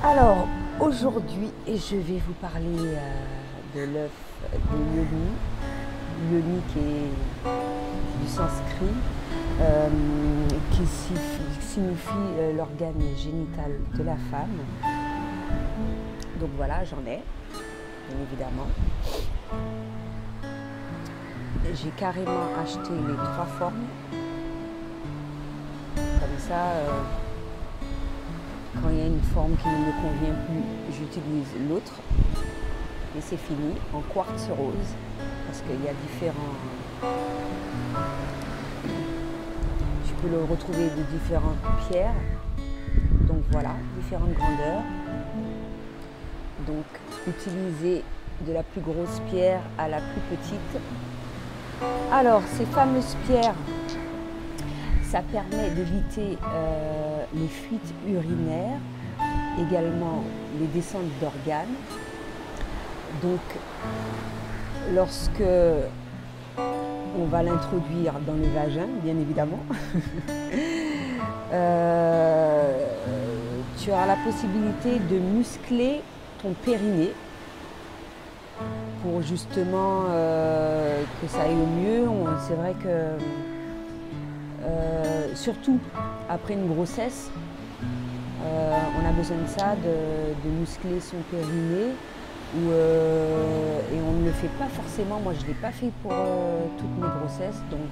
Alors, aujourd'hui, je vais vous parler de l'œuf de Yoni. Yoni qui est du sanskrit, qui signifie l'organe génital de la femme. Donc voilà, j'en ai, bien évidemment. J'ai carrément acheté les 3 formes. Comme ça, quand il y a une forme qui ne me convient plus, j'utilise l'autre. Et c'est fini, en quartz rose. Parce qu'il y a différents... Tu peux le retrouver de différentes pierres. Donc voilà, différentes grandeurs. Donc, utiliser de la plus grosse pierre à la plus petite. Alors, ces fameuses pierres, ça permet d'éviter les fuites urinaires, également les descentes d'organes. Donc, lorsque on va l'introduire dans le vagin, bien évidemment, tu auras la possibilité de muscler ton périnée pour justement que ça aille au mieux. C'est vrai que surtout après une grossesse, on a besoin de ça, de muscler son périnée. Et on ne le fait pas forcément. Moi, je ne l'ai pas fait pour toutes mes grossesses, donc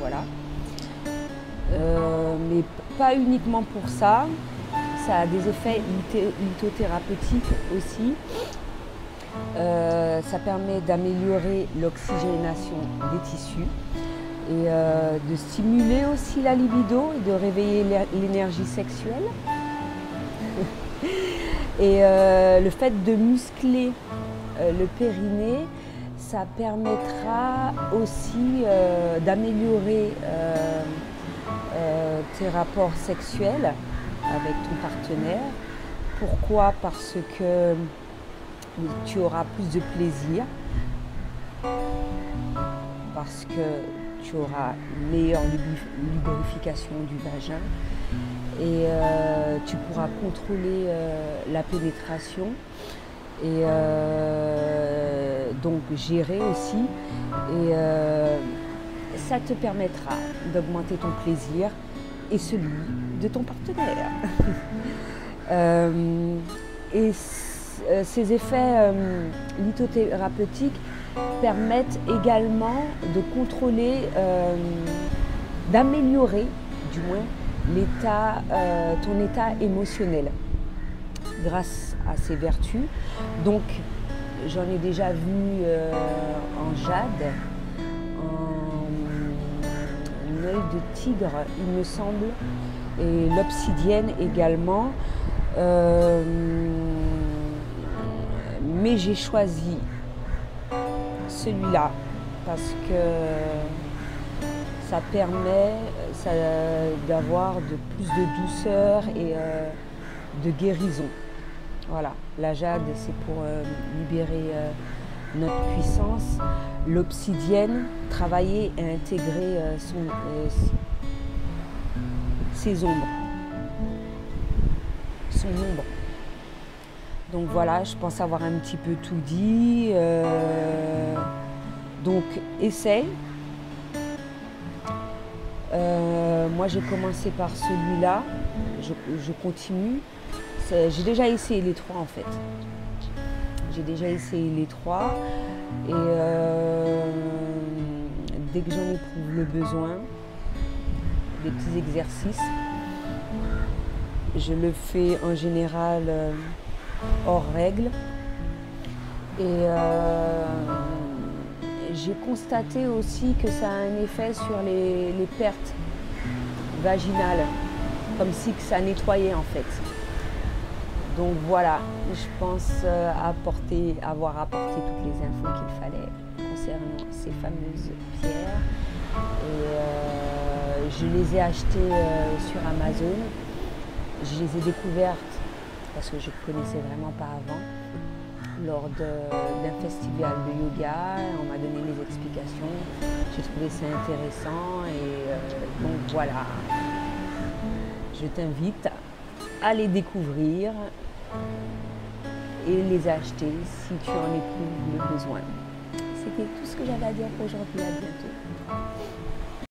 voilà. Mais pas uniquement pour ça. Ça a des effets lithothérapeutiques aussi. Ça permet d'améliorer l'oxygénation des tissus et de stimuler aussi la libido et de réveiller l'énergie sexuelle. Et le fait de muscler le périnée, ça permettra aussi d'améliorer tes rapports sexuels avec ton partenaire. Pourquoi? Parce que tu auras plus de plaisir, parce que tu auras une meilleure lubrification du vagin et tu pourras contrôler la pénétration et donc gérer aussi. Et ça te permettra d'augmenter ton plaisir et celui de ton partenaire. Et ces effets lithothérapeutiques permettent également de contrôler, d'améliorer du moins ton état émotionnel grâce à ces vertus. Donc j'en ai déjà vu en jade, en œil de tigre il me semble, et l'obsidienne également. Mais j'ai choisi celui-là parce que ça permet d'avoir plus de douceur et de guérison. Voilà, la jade c'est pour libérer notre puissance. L'obsidienne, travailler et intégrer ses ombres, son ombre. Donc voilà, je pense avoir un petit peu tout dit. Donc essaye. Moi j'ai commencé par celui-là, je continue. J'ai déjà essayé les 3 en fait. J'ai déjà essayé les 3 et dès que j'en éprouve le besoin, des petits exercices, je le fais en général hors règle. Et j'ai constaté aussi que ça a un effet sur les pertes vaginales, comme si ça nettoyait en fait. Donc voilà, je pense avoir apporté toutes les infos qu'il fallait concernant ces fameuses pierres. Et je les ai achetées sur Amazon. Je les ai découvertes parce que je ne connaissais vraiment pas avant, lors d'un festival de yoga. On m'a donné les explications, j'ai trouvé ça intéressant et donc voilà, je t'invite à les découvrir et les acheter si tu en éprouves le besoin. C'était tout ce que j'avais à dire pour aujourd'hui. À bientôt.